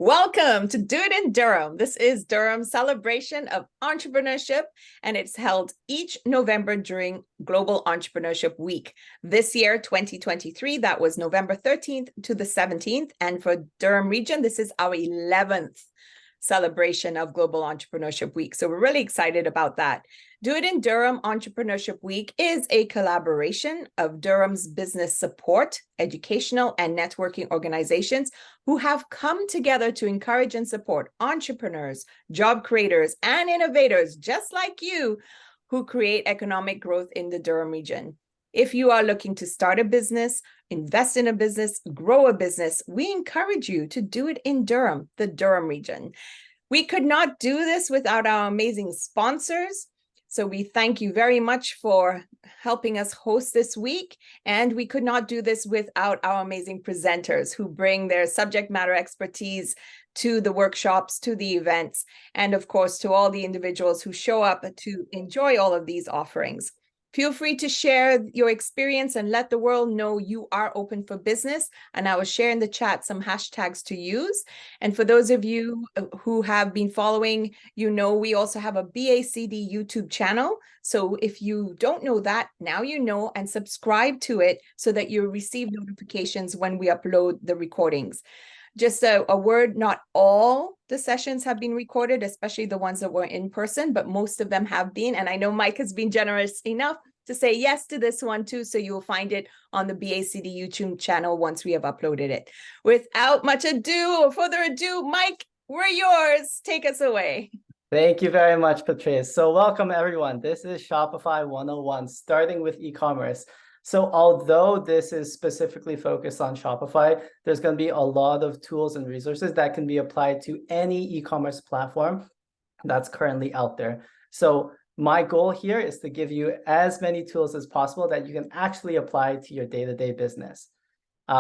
Welcome to Do It in Durham. This is Durham's celebration of entrepreneurship, and it's held each November during Global Entrepreneurship Week. This year, 2023, that was November 13th to the 17th. And for Durham Region, this is our 11th celebration of Global Entrepreneurship Week. So we're really excited about that. Do It in Durham Entrepreneurship Week is a collaboration of Durham's business support, educational, and networking organizations who have come together to encourage and support entrepreneurs, job creators, and innovators just like you who create economic growth in the Durham region. If you are looking to start a business, invest in a business, grow a business, we encourage you to do it in Durham, the Durham region. We could not do this without our amazing sponsors. So we thank you very much for helping us host this week. And we could not do this without our amazing presenters who bring their subject matter expertise to the workshops, to the events, and of course, to all the individuals who show up to enjoy all of these offerings. Feel free to share your experience and let the world know you are open for business. And I will share in the chat some hashtags to use. And for those of you who have been following, you know we also have a BACD YouTube channel. So if you don't know that, now you know, and subscribe to it so that you receive notifications when we upload the recordings. Just a word, not all the sessions have been recorded, especially the ones that were in person, but most of them have been. And I know Mike has been generous enough to say yes to this one too. So you'll find it on the BACD YouTube channel once we have uploaded it. Without much ado or further ado, Mike, we're yours. Take us away. Thank you very much, Patrice. So welcome everyone. This is Shopify 101, starting with e-commerce. So although this is specifically focused on Shopify, there's going to be a lot of tools and resources that can be applied to any e-commerce platform that's currently out there. So my goal here is to give you as many tools as possible that you can actually apply to your day-to-day business.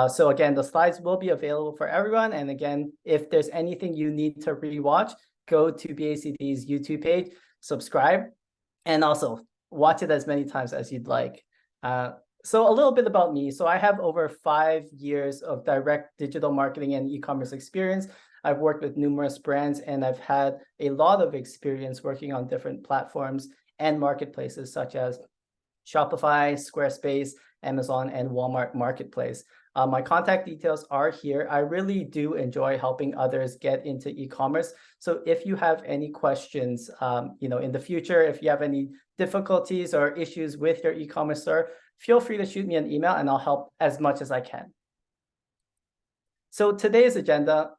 So again, the slides will be available for everyone. And again, if there's anything you need to rewatch, go to BACD's YouTube page, subscribe, and also watch it as many times as you'd like. So a little bit about me. So I have over 5 years of direct digital marketing and e-commerce experience. I've worked with numerous brands, and I've had a lot of experience working on different platforms and marketplaces such as Shopify, Squarespace, Amazon, and Walmart Marketplace. My contact details are here. I really do enjoy helping others get into e-commerce. So if you have any questions, in the future, if you have any difficulties or issues with your e-commerce store, feel free to shoot me an email and I'll help as much as I can. So today's agenda,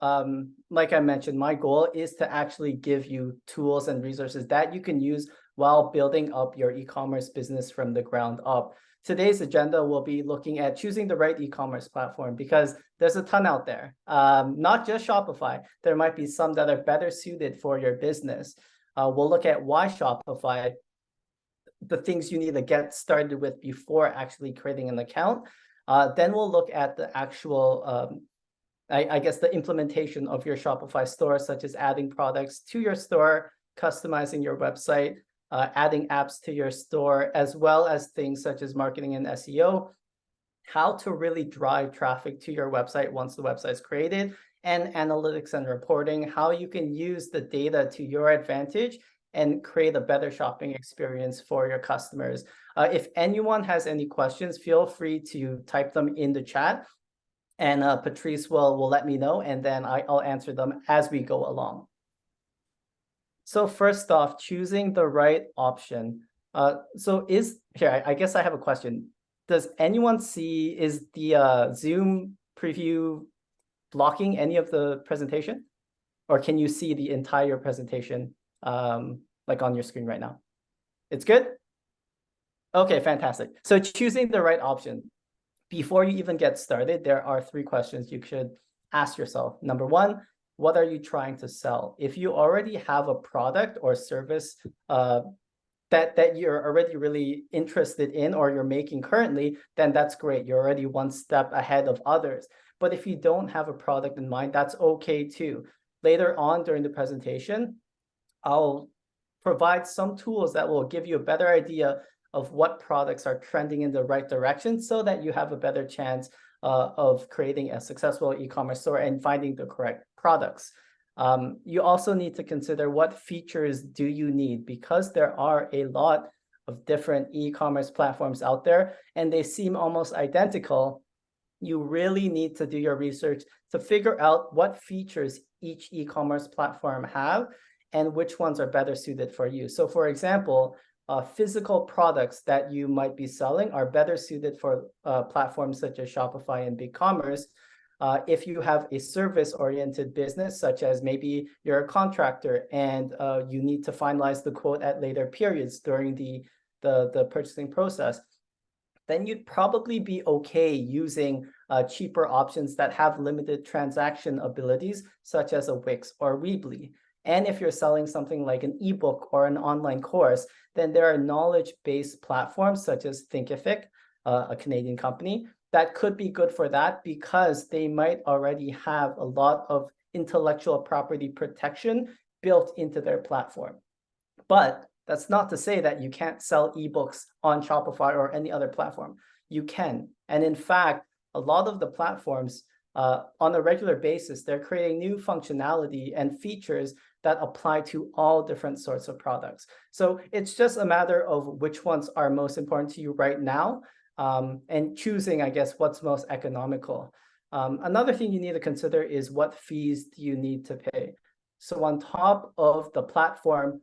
like I mentioned, my goal is to actually give you tools and resources that you can use while building up your e-commerce business from the ground up. Today's agenda will be looking at choosing the right e-commerce platform because there's a ton out there, not just Shopify. There might be some that are better suited for your business. We'll look at why Shopify, the things you need to get started with before actually creating an account. Then we'll look at the actual, the implementation of your Shopify store, such as adding products to your store, customizing your website, adding apps to your store, as well as things such as marketing and SEO, how to really drive traffic to your website once the website is created, and analytics and reporting, how you can use the data to your advantage and create a better shopping experience for your customers. If anyone has any questions, feel free to type them in the chat, and Patrice will let me know, and then I'll answer them as we go along. So first off, choosing the right option. I guess I have a question. Does anyone see, is the Zoom preview blocking any of the presentation? Or can you see the entire presentation like on your screen right now? It's good? Okay, fantastic. So choosing the right option. Before you even get started, there are 3 questions you should ask yourself. Number 1, what are you trying to sell? If you already have a product or service that you're already really interested in or you're making currently, then that's great. You're already one step ahead of others. But if you don't have a product in mind, that's okay too. Later on during the presentation, I'll provide some tools that will give you a better idea of what products are trending in the right direction so that you have a better chance of creating a successful e-commerce store and finding the correct products. You also need to consider what features do you need, because there are a lot of different e-commerce platforms out there and they seem almost identical. You really need to do your research to figure out what features each e-commerce platform have and which ones are better suited for you. So for example, physical products that you might be selling are better suited for platforms such as Shopify and BigCommerce. If you have a service-oriented business, such as maybe you're a contractor and you need to finalize the quote at later periods during the purchasing process, then you'd probably be okay using cheaper options that have limited transaction abilities, such as a Wix or Weebly. And if you're selling something like an ebook or an online course, then there are knowledge-based platforms such as Thinkific, a Canadian company, that could be good for that because they might already have a lot of intellectual property protection built into their platform. But that's not to say that you can't sell ebooks on Shopify or any other platform. You can. And in fact, a lot of the platforms on a regular basis, they're creating new functionality and features that apply to all different sorts of products. So it's just a matter of which ones are most important to you right now, and choosing, I guess, what's most economical. Another thing you need to consider is what fees do you need to pay. So on top of the platforms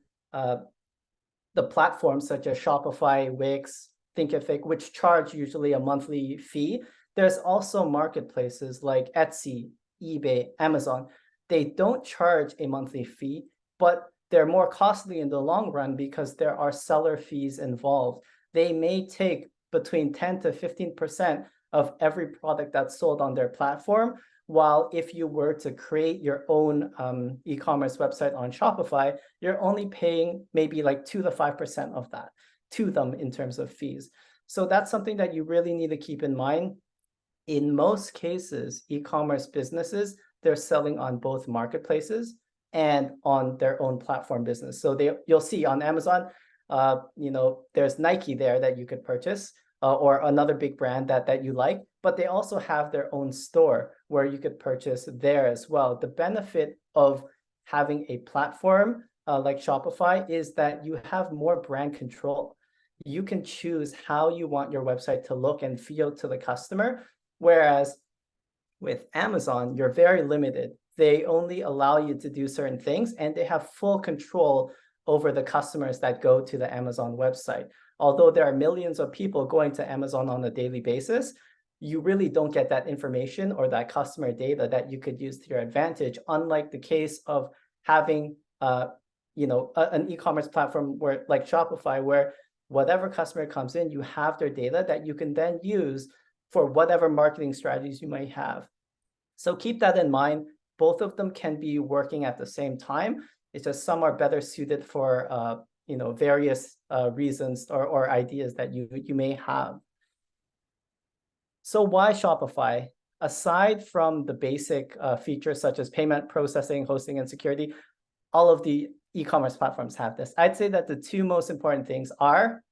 such as Shopify, Wix, Thinkific, which charge usually a monthly fee, there's also marketplaces like Etsy, eBay, Amazon. They don't charge a monthly fee, but they're more costly in the long run because there are seller fees involved. They may take between 10 to 15% of every product that's sold on their platform, while if you were to create your own e-commerce website on Shopify, you're only paying maybe like 2 to 5% of that to them in terms of fees. So that's something that you really need to keep in mind. In most cases, e-commerce businesses, they're selling on both marketplaces and on their own platform business. So you'll see on Amazon, there's Nike there that you could purchase, or another big brand that you like, but they also have their own store where you could purchase there as well. The benefit of having a platform like Shopify is that you have more brand control. You can choose how you want your website to look and feel to the customer, whereas with Amazon, you're very limited. They only allow you to do certain things, and they have full control over the customers that go to the Amazon website. Although there are millions of people going to Amazon on a daily basis, you really don't get that information or that customer data that you could use to your advantage, unlike the case of having an e-commerce platform like Shopify, where whatever customer comes in, you have their data that you can then use for whatever marketing strategies you might have. So keep that in mind. Both of them can be working at the same time. It's just some are better suited for various reasons or ideas that you may have. So why Shopify? Aside from the basic features such as payment processing, hosting, and security, all of the e-commerce platforms have this. I'd say that the two most important things are,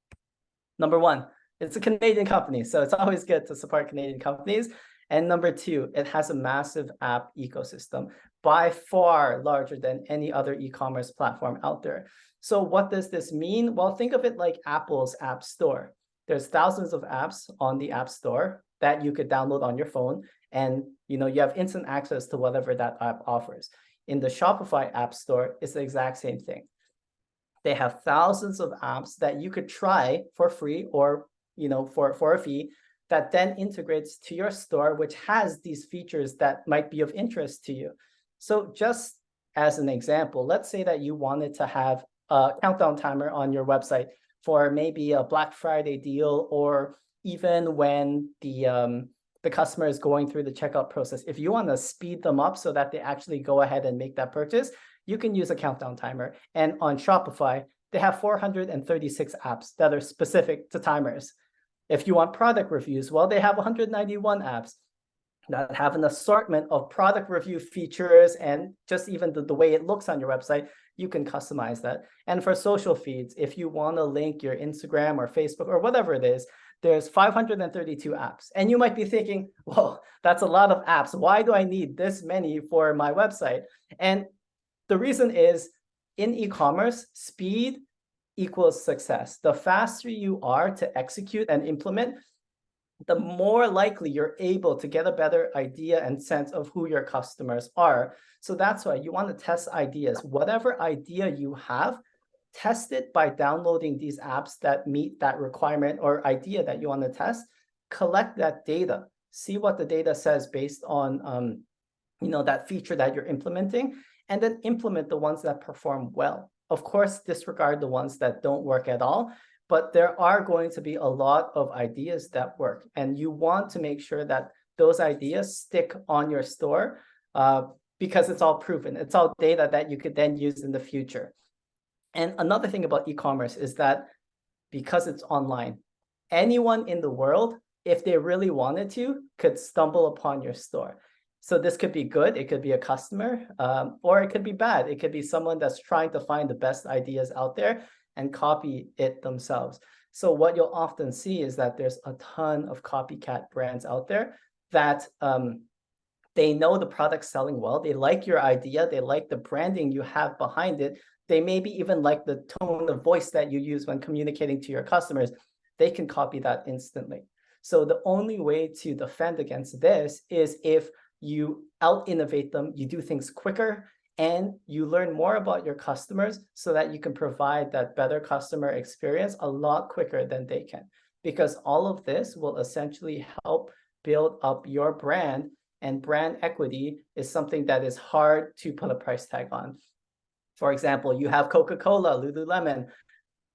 number one, it's a Canadian company, so it's always good to support Canadian companies. And number two, it has a massive app ecosystem, by far larger than any other e-commerce platform out there. So what does this mean? Well, think of it like Apple's App Store. There's thousands of apps on the App Store that you could download on your phone, and you have instant access to whatever that app offers. In the Shopify App Store, it's the exact same thing. They have thousands of apps that you could try for free or for a fee, that then integrates to your store, which has these features that might be of interest to you. So just as an example, let's say that you wanted to have a countdown timer on your website for maybe a Black Friday deal, or even when the customer is going through the checkout process. If you want to speed them up so that they actually go ahead and make that purchase, you can use a countdown timer. And on Shopify, they have 436 apps that are specific to timers. If you want product reviews, well, they have 191 apps that have an assortment of product review features, and just even the way it looks on your website, you can customize that. And for social feeds, if you want to link your Instagram or Facebook or whatever it is, there's 532 apps. And you might be thinking, whoa, that's a lot of apps. Why do I need this many for my website? And the reason is, in e-commerce, speed equals success. The faster you are to execute and implement, the more likely you're able to get a better idea and sense of who your customers are. So that's why you want to test ideas. Whatever idea you have, test it by downloading these apps that meet that requirement or idea that you want to test. Collect that data. See what the data says based on that feature that you're implementing, and then implement the ones that perform well. Of course, disregard the ones that don't work at all, but there are going to be a lot of ideas that work, and you want to make sure that those ideas stick on your store because it's all proven. It's all data that you could then use in the future. And another thing about e-commerce is that because it's online, anyone in the world, if they really wanted to, could stumble upon your store. So this could be good, it could be a customer, or it could be bad. It could be someone that's trying to find the best ideas out there and copy it themselves. So what you'll often see is that there's a ton of copycat brands out there that they know the product's selling well, they like your idea, they like the branding you have behind it, they maybe even like the tone of voice that you use when communicating to your customers. They can copy that instantly. So the only way to defend against this is if you out-innovate them, you do things quicker, and you learn more about your customers so that you can provide that better customer experience a lot quicker than they can. Because all of this will essentially help build up your brand, and brand equity is something that is hard to put a price tag on. For example, you have Coca-Cola, Lululemon.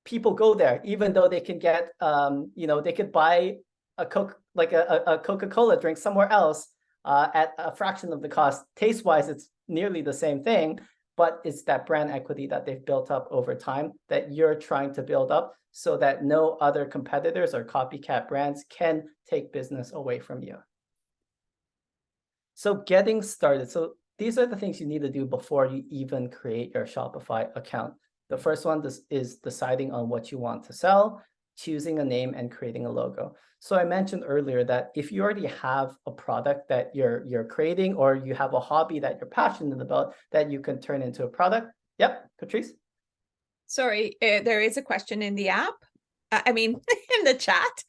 People go there, even though they can get, they could buy a Coca-Cola drink somewhere else at a fraction of the cost. Taste-wise, it's nearly the same thing, but it's that brand equity that they've built up over time that you're trying to build up so that no other competitors or copycat brands can take business away from you. So getting started. So these are the things you need to do before you even create your Shopify account. The first one is deciding on what you want to sell, choosing a name, and creating a logo. So I mentioned earlier that if you already have a product that you're creating, or you have a hobby that you're passionate about that you can turn into a product. Yep, Patrice? Sorry, there is a question in the app. In the chat.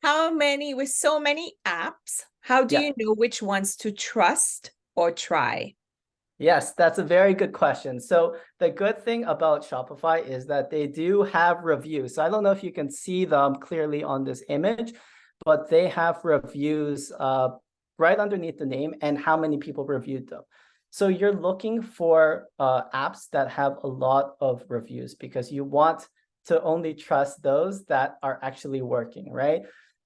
With so many apps, how do you know which ones to trust or try? Yes, that's a very good question. So the good thing about Shopify is that they do have reviews. So I don't know if you can see them clearly on this image, but they have reviews right underneath the name and how many people reviewed them. So you're looking for apps that have a lot of reviews because you want to only trust those that are actually working, right?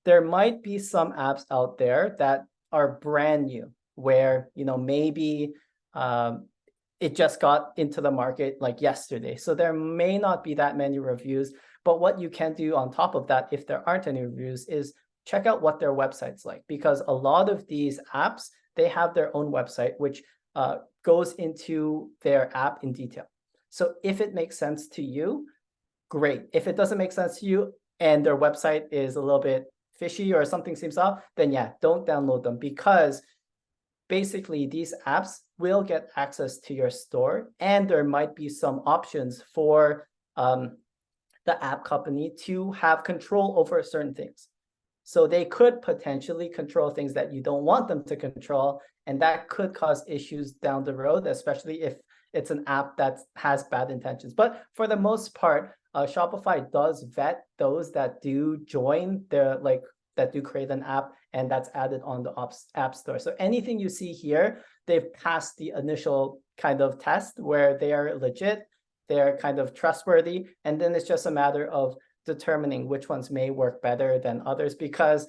There might be some apps out there that are brand new where, maybe it just got into the market like yesterday. So there may not be that many reviews, but what you can do on top of that, if there aren't any reviews, is check out what their website's like, because a lot of these apps, they have their own website, which goes into their app in detail. So if it makes sense to you, great. If it doesn't make sense to you and their website is a little bit fishy or something seems off, then yeah, don't download them, because basically these apps will get access to your store, and there might be some options for the app company to have control over certain things. So they could potentially control things that you don't want them to control, and that could cause issues down the road, especially if it's an app that has bad intentions. But for the most part, Shopify does vet those that do join that do create an app, and that's added on the App Store. So anything you see here, they've passed the initial kind of test where they are legit, they're kind of trustworthy, and then it's just a matter of determining which ones may work better than others. Because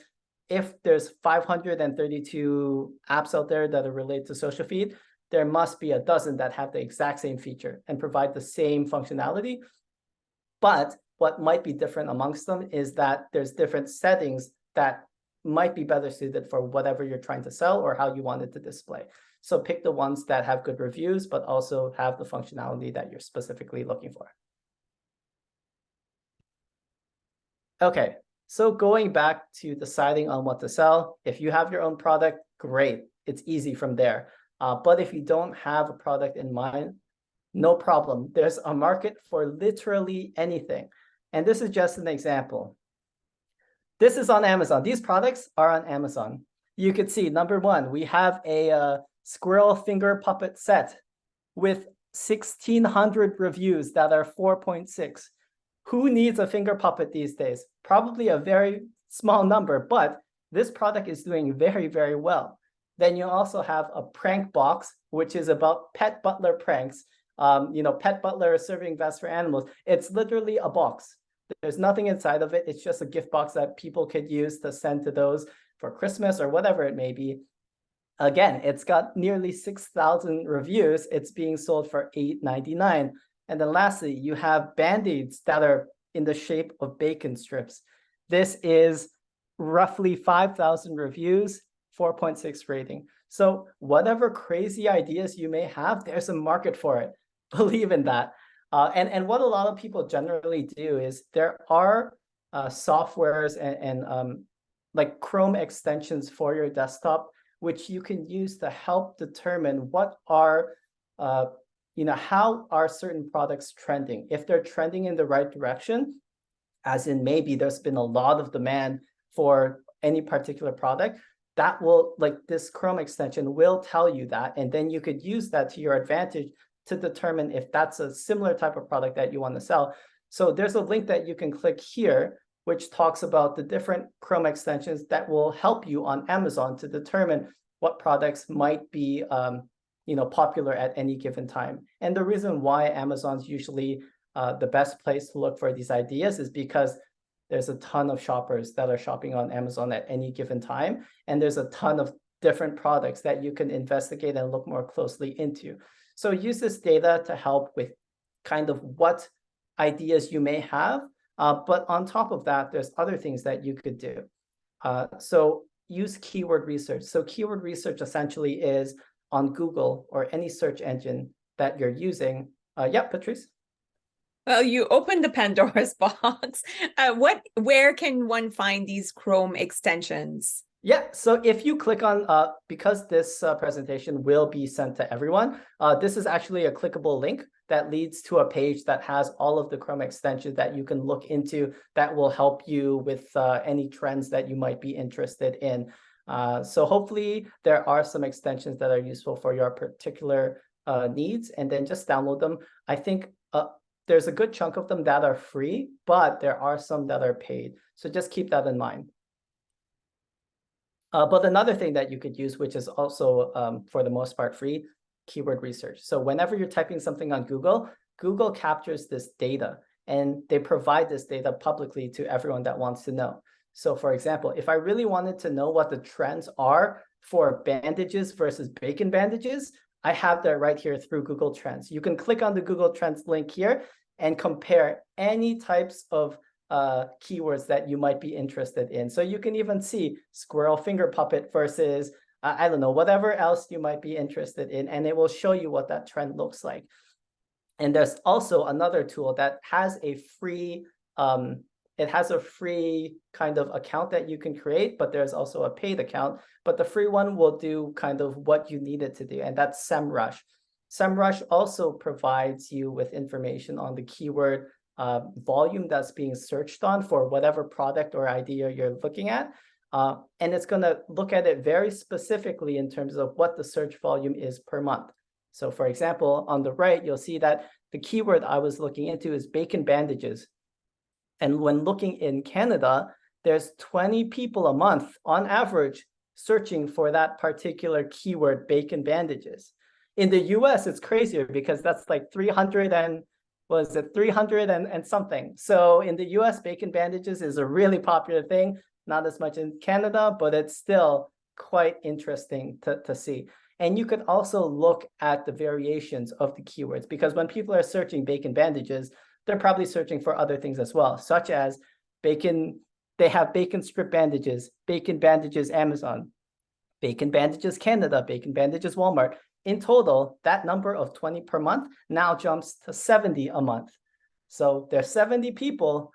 if there's 532 apps out there that are related to social feed, there must be a dozen that have the exact same feature and provide the same functionality. But what might be different amongst them is that there's different settings that might be better suited for whatever you're trying to sell or how you want it to display. So pick the ones that have good reviews, but also have the functionality that you're specifically looking for. Okay, So going back to deciding on what to sell, if you have your own product, great. It's easy from there. But if you don't have a product in mind, no problem. There's a market for literally anything. And this is just an example. This is on Amazon. These products are on Amazon. You could see, number one, we have a squirrel finger puppet set with 1,600 reviews that are 4.6. Who needs a finger puppet these days? Probably a very small number, but this product is doing very, very well. Then you also have a prank box, which is about pet butler pranks. Pet butler serving best for animals. It's literally a box. There's nothing inside of it. It's just a gift box that people could use to send to those for Christmas or whatever it may be. Again, it's got nearly 6,000 reviews. It's being sold for $8.99. And then lastly, you have Band-Aids that are in the shape of bacon strips. This is roughly 5,000 reviews, 4.6 rating. So whatever crazy ideas you may have, there's a market for it. Believe in that. And what a lot of people generally do is there are softwares and like Chrome extensions for your desktop, which you can use to help determine what are how are certain products trending. If they're trending in the right direction, as in maybe there's been a lot of demand for any particular product, that will, like this Chrome extension will tell you that, and then you could use that to your advantage to determine if that's a similar type of product that you want to sell. So there's a link that you can click here, which talks about the different Chrome extensions that will help you on Amazon to determine what products might be popular at any given time. And the reason why Amazon's usually the best place to look for these ideas is because there's a ton of shoppers that are shopping on Amazon at any given time. And there's a ton of different products that you can investigate and look more closely into. So use this data to help with kind of what ideas you may have. But on top of that, there's other things that you could do. So use keyword research. So keyword research essentially is on Google or any search engine that you're using. Yeah, Patrice? Well, you opened the Pandora's box. Where can one find these Chrome extensions? Yeah, so if you click on, because this presentation will be sent to everyone, this is actually a clickable link that leads to a page that has all of the Chrome extensions that you can look into that will help you with any trends that you might be interested in. So hopefully there are some extensions that are useful for your particular needs, and then just download them. I think there's a good chunk of them that are free, but there are some that are paid. So just keep that in mind. But another thing that you could use, which is also for the most part free, keyword research. So whenever you're typing something on Google, Google captures this data and they provide this data publicly to everyone that wants to know. So for example, if I really wanted to know what the trends are for bandages versus bacon bandages, I have that right here through Google Trends. You can click on the Google Trends link here and compare any types of keywords that you might be interested in. So you can even see squirrel finger puppet versus, I don't know, whatever else you might be interested in, and it will show you what that trend looks like. And there's also another tool that has a free, kind of account that you can create, but there's also a paid account. But the free one will do kind of what you need it to do, and that's SEMrush. SEMrush also provides you with information on the keyword volume that's being searched on for whatever product or idea you're looking at. And it's going to look at it very specifically in terms of what the search volume is per month. So for example, on the right, you'll see that the keyword I was looking into is bacon bandages. And when looking in Canada, there's 20 people a month on average searching for that particular keyword, bacon bandages. In the US, it's crazier because that's like 300 and something. So in the US, bacon bandages is a really popular thing, not as much in Canada, but it's still quite interesting to see. And you could also look at the variations of the keywords, because when people are searching bacon bandages, they're probably searching for other things as well, such as bacon. They have bacon strip bandages, bacon bandages Amazon, bacon bandages Canada, bacon bandages Walmart. In total, that number of 20 per month now jumps to 70 a month. So there's 70 people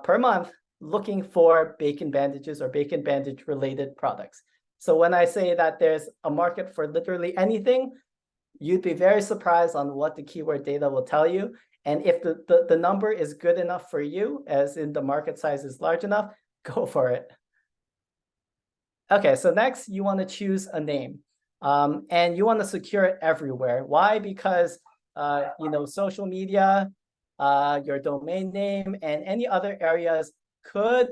per month looking for bacon bandages or bacon bandage related products. So when I say that there's a market for literally anything, you'd be very surprised on what the keyword data will tell you. And if the number is good enough for you, as in the market size is large enough, go for it. Okay, so next you want to choose a name. And you want to secure it everywhere. Why? Because social media, your domain name, and any other areas could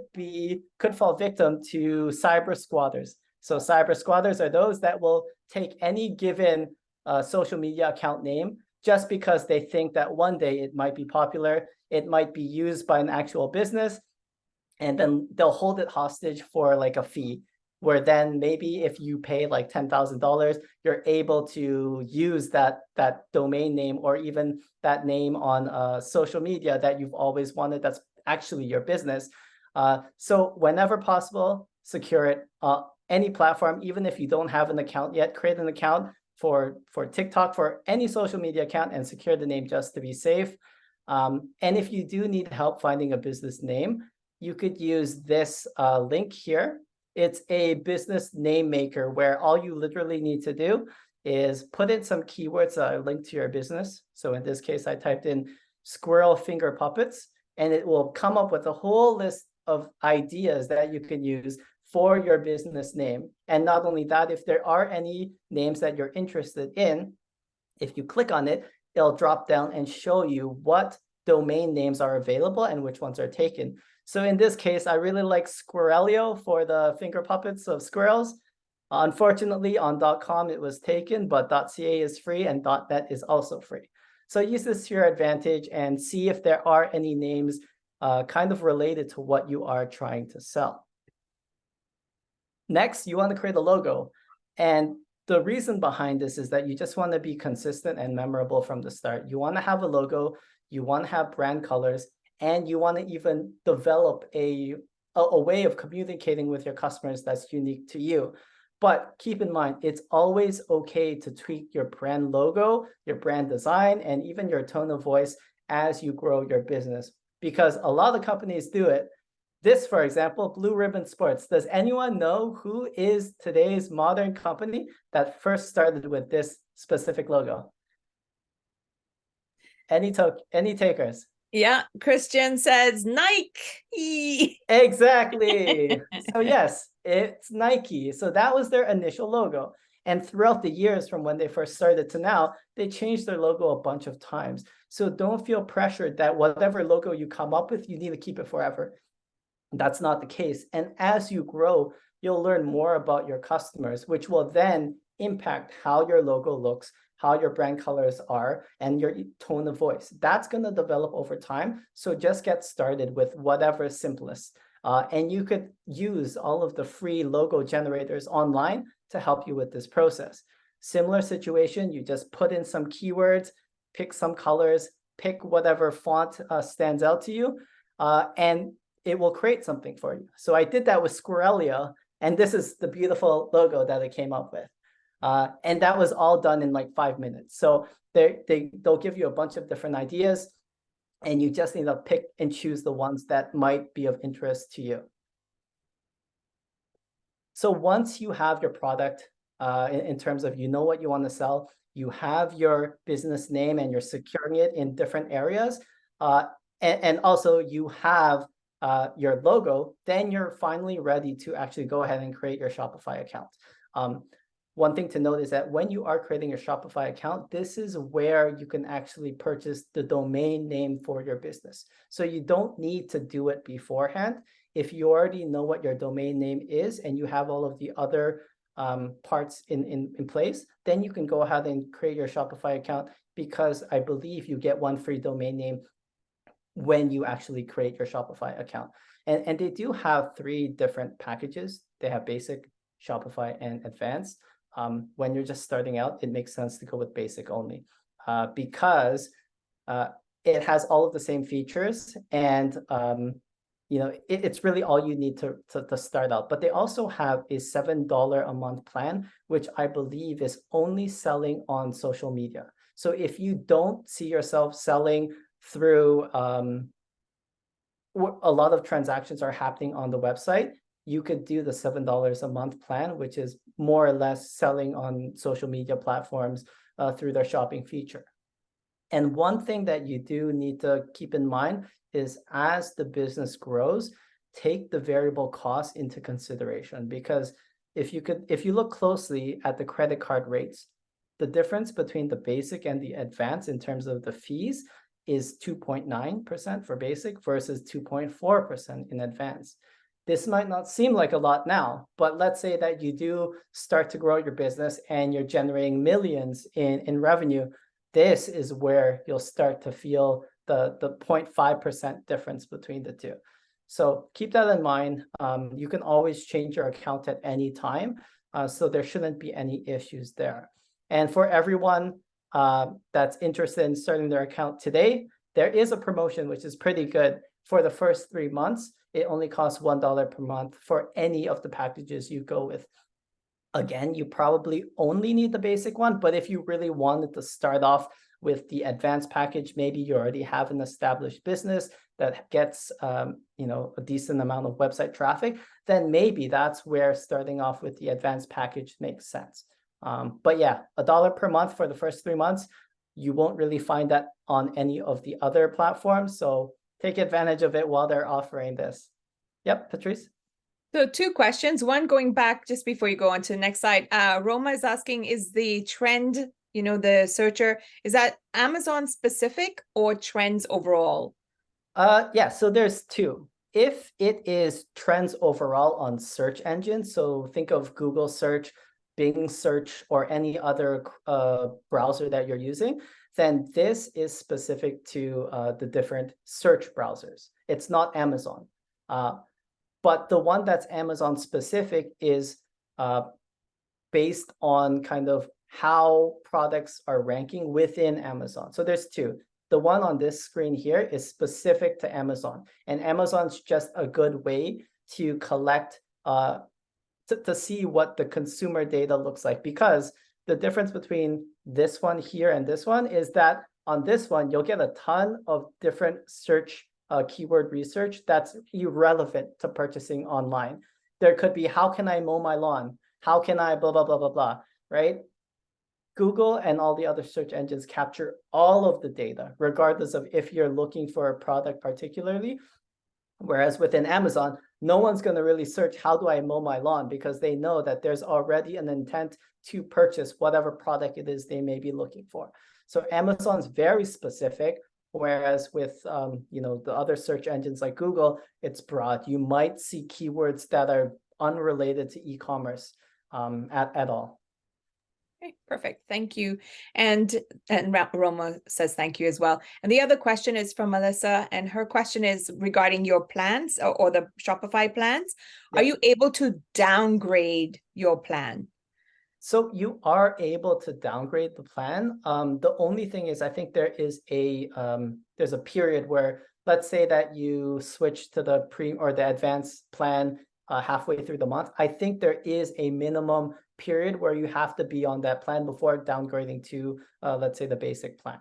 fall victim to cyber squatters. So cyber squatters are those that will take any given social media account name just because they think that one day it might be popular, it might be used by an actual business, and then they'll hold it hostage for like a fee, where then maybe if you pay like $10,000, you're able to use that domain name or even that name on social media that you've always wanted, that's actually your business. So whenever possible, secure it. Any platform, even if you don't have an account yet, create an account for TikTok, for any social media account, and secure the name just to be safe. And if you do need help finding a business name, you could use this link here. It's a business name maker where all you literally need to do is put in some keywords that are linked to your business. So in this case, I typed in squirrel finger puppets, and it will come up with a whole list of ideas that you can use for your business name. And not only that, if there are any names that you're interested in, if you click on it, it'll drop down and show you what domain names are available and which ones are taken. So in this case, I really like Squirrelio for the finger puppets of squirrels. Unfortunately, on .com it was taken, but .ca is free and .net is also free. So use this to your advantage and see if there are any names kind of related to what you are trying to sell. Next, you want to create a logo. And the reason behind this is that you just want to be consistent and memorable from the start. You want to have a logo, you want to have brand colors, and you want to even develop a way of communicating with your customers that's unique to you. But keep in mind, it's always okay to tweak your brand logo, your brand design, and even your tone of voice as you grow your business, because a lot of companies do it. This, for example, Blue Ribbon Sports. Does anyone know who is today's modern company that first started with this specific logo? Any takers? Yeah, Christian says Nike. Exactly. So yes, it's Nike. So that was their initial logo. And throughout the years from when they first started to now, they changed their logo a bunch of times. So don't feel pressured that whatever logo you come up with, you need to keep it forever. That's not the case. And as you grow, you'll learn more about your customers, which will then impact how your logo looks, how your brand colors are, and your tone of voice. That's going to develop over time. So just get started with whatever is simplest. And you could use all of the free logo generators online to help you with this process. Similar situation, you just put in some keywords, pick some colors, pick whatever font stands out to you, and it will create something for you. So I did that with Squirrelio, and this is the beautiful logo that I came up with. And that was all done in like 5 minutes. So they'll give you a bunch of different ideas, and you just need to pick and choose the ones that might be of interest to you. So once you have your product, in terms of what you want to sell, you have your business name and you're securing it in different areas, and also you have your logo, then you're finally ready to actually go ahead and create your Shopify account. One thing to note is that when you are creating your Shopify account, this is where you can actually purchase the domain name for your business. So you don't need to do it beforehand. If you already know what your domain name is and you have all of the other parts in place, then you can go ahead and create your Shopify account, because I believe you get one free domain name when you actually create your Shopify account. And they do have 3 different packages. They have basic, Shopify, and advanced. When you're just starting out, it makes sense to go with basic only, because it has all of the same features, and it's really all you need to start out. But they also have a $7 a month plan, which I believe is only selling on social media. So if you don't see yourself selling through a lot of transactions are happening on the website, you could do the $7 a month plan, which is more or less selling on social media platforms through their shopping feature. And one thing that you do need to keep in mind is as the business grows, take the variable costs into consideration, because if you look closely at the credit card rates, the difference between the basic and the advanced in terms of the fees is 2.9% for basic versus 2.4% in advanced. This might not seem like a lot now, but let's say that you do start to grow your business and you're generating millions in revenue. This is where you'll start to feel the 0.5% difference between the two. So keep that in mind. You can always change your account at any time, so there shouldn't be any issues there. And for everyone that's interested in starting their account today, there is a promotion which is pretty good. For the first 3 months, it only costs $1 per month for any of the packages you go with. Again, you probably only need the basic one, but if you really wanted to start off with the advanced package, maybe you already have an established business that gets a decent amount of website traffic, then maybe that's where starting off with the advanced package makes sense. But yeah, $1 per month for the first 3 months, you won't really find that on any of the other platforms. So take advantage of it while they're offering this. Yep, Patrice? So 2 questions. One, going back just before you go on to the next slide. Roma is asking, is the trend, the searcher, is that Amazon specific or trends overall? Yeah, so there's 2. If it is trends overall on search engines, so think of Google search, Bing search, or any other browser that you're using, then this is specific to the different search browsers. It's not Amazon. But the one that's Amazon specific is based on kind of how products are ranking within Amazon. So there's 2. The one on this screen here is specific to Amazon. And Amazon's just a good way to collect, to see what the consumer data looks like. Because the difference between this one here and this one is that on this one, you'll get a ton of different search keyword research that's irrelevant to purchasing online. There could be, how can I mow my lawn? How can I blah, blah, blah, blah, blah, right? Google and all the other search engines capture all of the data, regardless of if you're looking for a product particularly. Whereas within Amazon, no one's going to really search, how do I mow my lawn? Because they know that there's already an intent to purchase whatever product it is they may be looking for. So Amazon's very specific. Whereas with the other search engines like Google, it's broad. You might see keywords that are unrelated to e-commerce at all. Okay, perfect. Thank you. And Roma says thank you as well. And the other question is from Melissa, and her question is regarding your plans or the Shopify plans. Yep. Are you able to downgrade your plan? So you are able to downgrade the plan. The only thing is, I think there is there's a period where, let's say that you switch to the pre or the advanced plan halfway through the month. I think there is a minimum period where you have to be on that plan before downgrading to, let's say, the basic plan.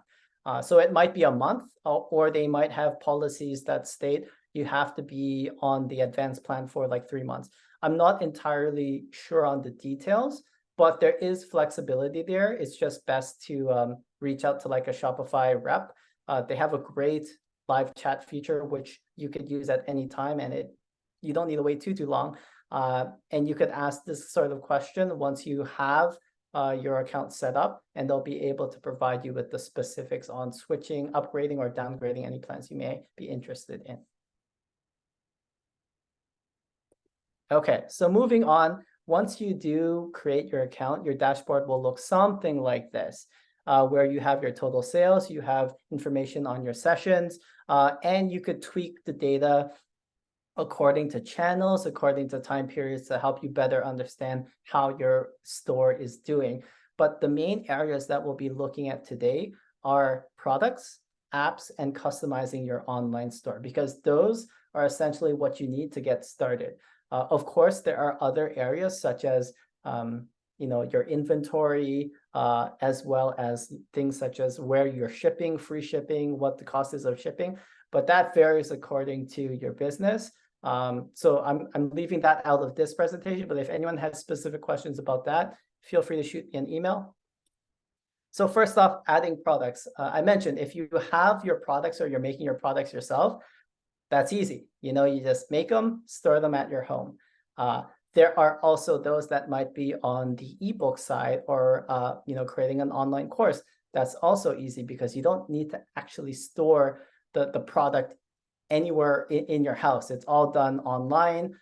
So it might be a month, or they might have policies that state you have to be on the advanced plan for like 3 months. I'm not entirely sure on the details, but there is flexibility there. It's just best to reach out to like a Shopify rep. They have a great live chat feature, which you could use at any time, and you don't need to wait too long. And you could ask this sort of question once you have your account set up, and they'll be able to provide you with the specifics on switching, upgrading, or downgrading any plans you may be interested in. Okay, so moving on. Once you do create your account, your dashboard will look something like this, where you have your total sales, you have information on your sessions, and you could tweak the data according to channels, according to time periods, to help you better understand how your store is doing. But the main areas that we'll be looking at today are products, apps, and customizing your online store, because those are essentially what you need to get started. Of course, there are other areas such as your inventory, as well as things such as where you're shipping, free shipping, what the cost is of shipping. but that varies according to your business. So I'm leaving that out of this presentation, but if anyone has specific questions about that, feel free to shoot me an email. So first off, adding products. I mentioned if you have your products or you're making your products yourself, that's easy. You just make them, store them at your home. There are also those that might be on the ebook side or creating an online course. That's also easy because you don't need to actually store the product anywhere in your house. It's all done online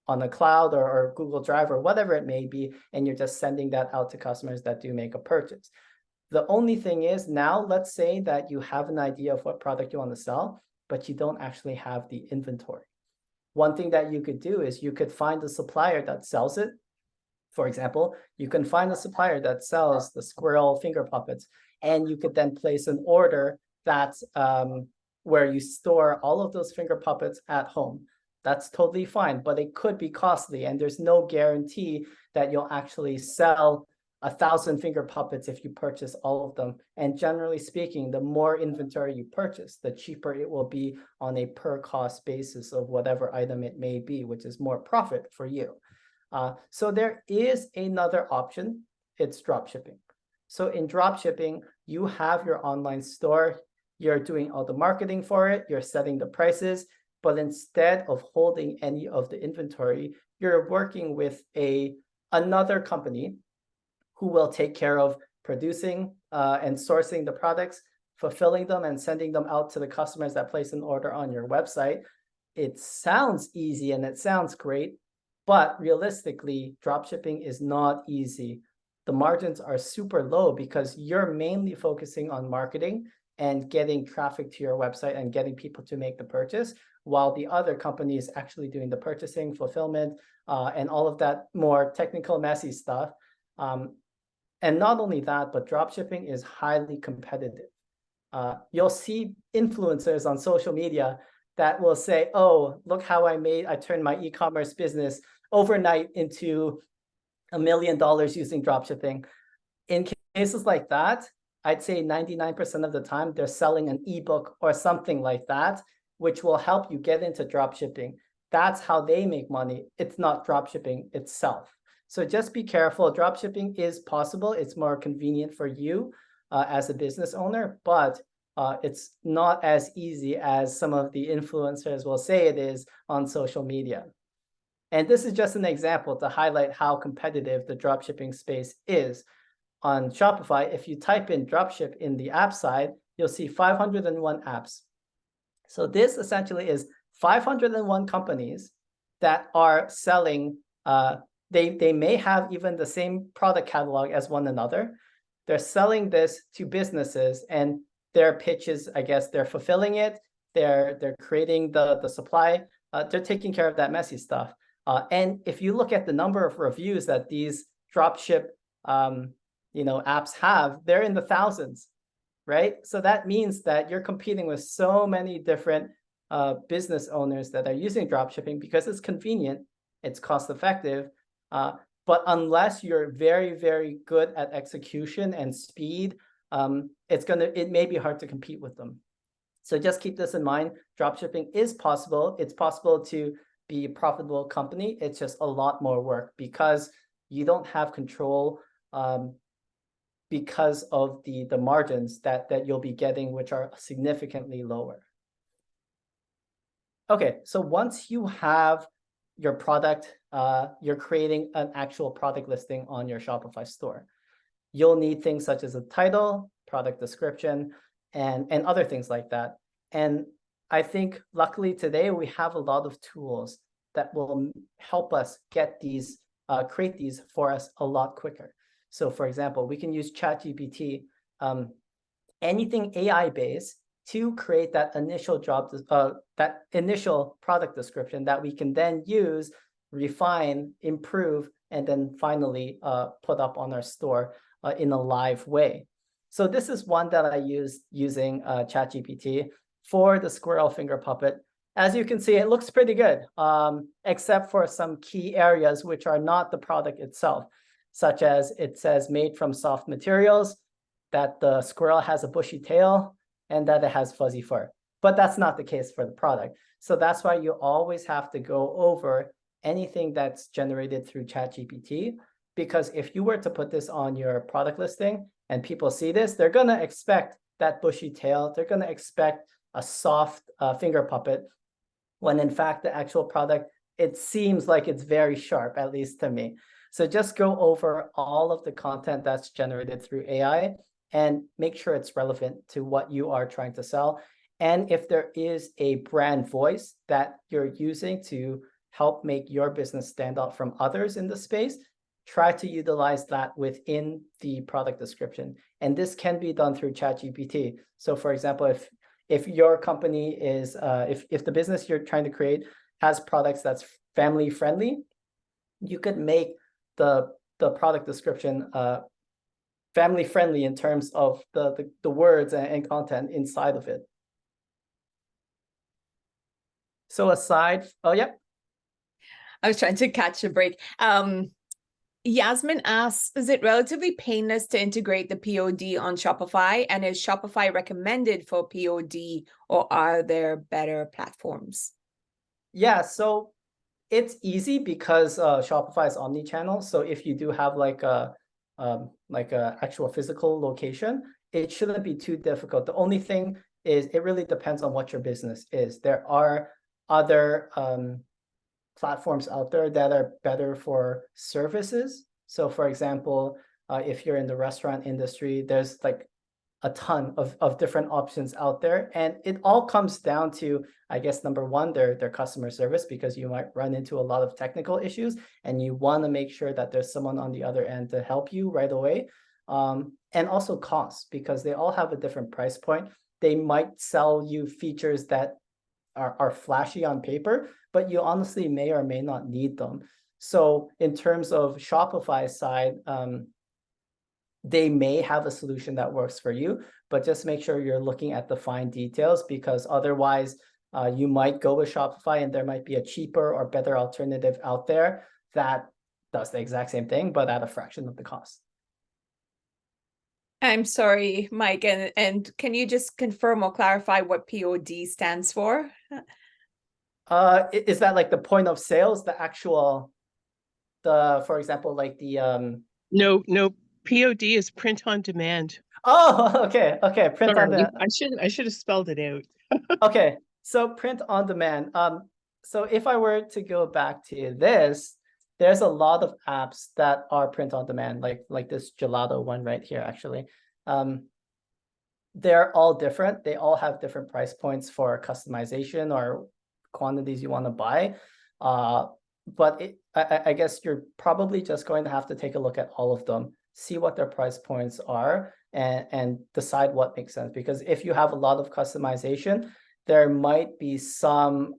on the cloud or Google Drive or whatever it may be, and you're just sending that out to customers that do make a purchase. The only thing is now, let's say that you have an idea of what product you want to sell, but you don't actually have the inventory. One thing that you could do is you could find a supplier that sells it. For example, you can find a supplier that sells the squirrel finger puppets, and you could then place an order that's where you store all of those finger puppets at home. That's totally fine, but it could be costly, and there's no guarantee that you'll actually sell 1,000 finger puppets if you purchase all of them. And generally speaking, the more inventory you purchase, the cheaper it will be on a per cost basis of whatever item it may be, which is more profit for you. So there is another option. It's drop shipping. So in drop shipping, you have your online store, you're doing all the marketing for it, you're setting the prices, but instead of holding any of the inventory, you're working with another company who will take care of producing and sourcing the products, fulfilling them, and sending them out to the customers that place an order on your website. It sounds easy and it sounds great, but realistically, dropshipping is not easy. The margins are super low because you're mainly focusing on marketing and getting traffic to your website and getting people to make the purchase, while the other company is actually doing the purchasing, fulfillment, and all of that more technical, messy stuff. And not only that, but dropshipping is highly competitive. You'll see influencers on social media that will say, oh, look how I turned my e-commerce business overnight into $1 million using dropshipping. In cases like that, I'd say 99% of the time, they're selling an ebook or something like that, which will help you get into dropshipping. That's how they make money. It's not dropshipping itself. So just be careful. Dropshipping is possible. It's more convenient for you as a business owner, but it's not as easy as some of the influencers will say it is on social media. And this is just an example to highlight how competitive the dropshipping space is. On Shopify, if you type in dropship in the app side, you'll see 501 apps. So this essentially is 501 companies that are selling. They may have even the same product catalog as one another. They're selling this to businesses, and their pitches, I guess, they're fulfilling it. They're creating the supply. They're taking care of that messy stuff. And if you look at the number of reviews that these dropship apps have, they're in the thousands, right? So that means that you're competing with so many different business owners that are using dropshipping because it's convenient, it's cost effective. But unless you're very, very good at execution and speed, it may be hard to compete with them. So just keep this in mind. Dropshipping is possible. It's possible to be a profitable company. It's just a lot more work because you don't have control because of the margins that you'll be getting, which are significantly lower. Okay, so once you have your product, you're creating an actual product listing on your Shopify store. You'll need things such as a title, product description, and other things like that. And I think luckily today we have a lot of tools that will help us get these, create these for us a lot quicker. So for example, we can use ChatGPT, anything AI-based, to create that initial that initial product description that we can then use, refine, improve, and then finally put up on our store in a live way. So this is one that I used using ChatGPT for the squirrel finger puppet. As you can see, it looks pretty good, except for some key areas which are not the product itself, such as it says made from soft materials, that the squirrel has a bushy tail, and that it has fuzzy fur. but that's not the case for the product. So that's why you always have to go over anything that's generated through ChatGPT, because if you were to put this on your product listing and people see this, they're going to expect that bushy tail. They're going to expect a soft finger puppet, when in fact the actual product, it seems like it's very sharp, at least to me. So just go over all of the content that's generated through AI and make sure it's relevant to what you are trying to sell. And if there is a brand voice that you're using to help make your business stand out from others in the space, try to utilize that within the product description. And this can be done through ChatGPT. So for example, if your company is, if the business you're trying to create has products that's family friendly, you could make the product description family friendly in terms of the words and content inside of it. So aside, oh yeah. I was trying to catch a break. Yasmin asks, is it relatively painless to integrate the POD on Shopify? And is Shopify recommended for POD, or are there better platforms? Yeah, so it's easy because Shopify is omni-channel. So if you do have like a actual physical location, it shouldn't be too difficult. The only thing is it really depends on what your business is. There are other platforms out there that are better for services. So for example, if you're in the restaurant industry, there's like a ton of different options out there. And it all comes down to, I guess, number one, their customer service, because you might run into a lot of technical issues and you want to make sure that there's someone on the other end to help you right away. And also costs, because they all have a different price point. They might sell you features that are flashy on paper, but you honestly may or may not need them. So in terms of Shopify's side, they may have a solution that works for you, but just make sure you're looking at the fine details, because otherwise you might go with Shopify and there might be a cheaper or better alternative out there that does the exact same thing, but at a fraction of the cost. I'm sorry, Mike, and can you just confirm or clarify what POD stands for? Is that like the point of sales, the actual, for example, like the No, POD is print on demand. Oh, okay, print Sorry, on demand. I should have spelled it out. Okay, so print on demand. So if I were to go back to this, there's a lot of apps that are print on demand, like this gelato one right here, actually. They're all different. They all have different price points for customization or quantities you want to buy. But I guess you're probably just going to have to take a look at all of them, see what their price points are, and decide what makes sense. Because if you have a lot of customization, there might be some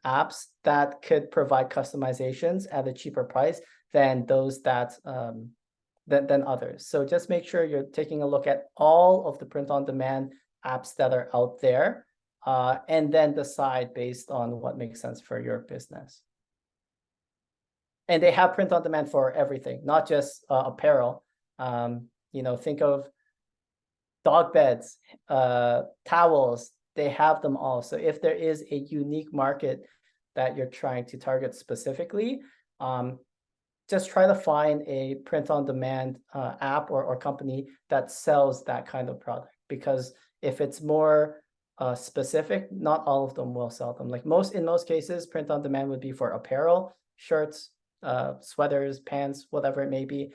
apps that could provide customizations at a cheaper price than those that than others. So just make sure you're taking a look at all of the print-on-demand apps that are out there, and then decide based on what makes sense for your business. And they have print-on-demand for everything, not just apparel. Think of dog beds, towels. They have them all. So if there is a unique market that you're trying to target specifically, just try to find a print-on-demand app or company that sells that kind of product. Because if it's more specific, not all of them will sell them. Like in most cases, print-on-demand would be for apparel, shirts, sweaters, pants, whatever it may be.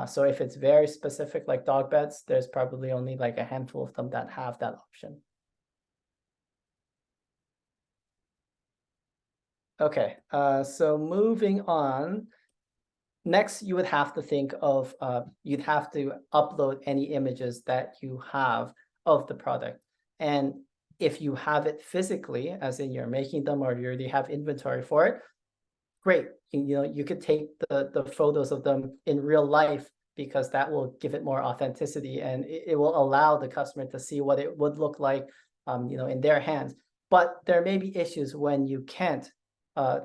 So if it's very specific, like dog beds, there's probably only like a handful of them that have that option. Okay, so moving on. Next, you would have to think of, you'd have to upload any images that you have of the product. And if you have it physically, as in you're making them or you already have inventory for it, great. You could take the photos of them in real life, because that will give it more authenticity, and it will allow the customer to see what it would look like, in their hands. But there may be issues when you can't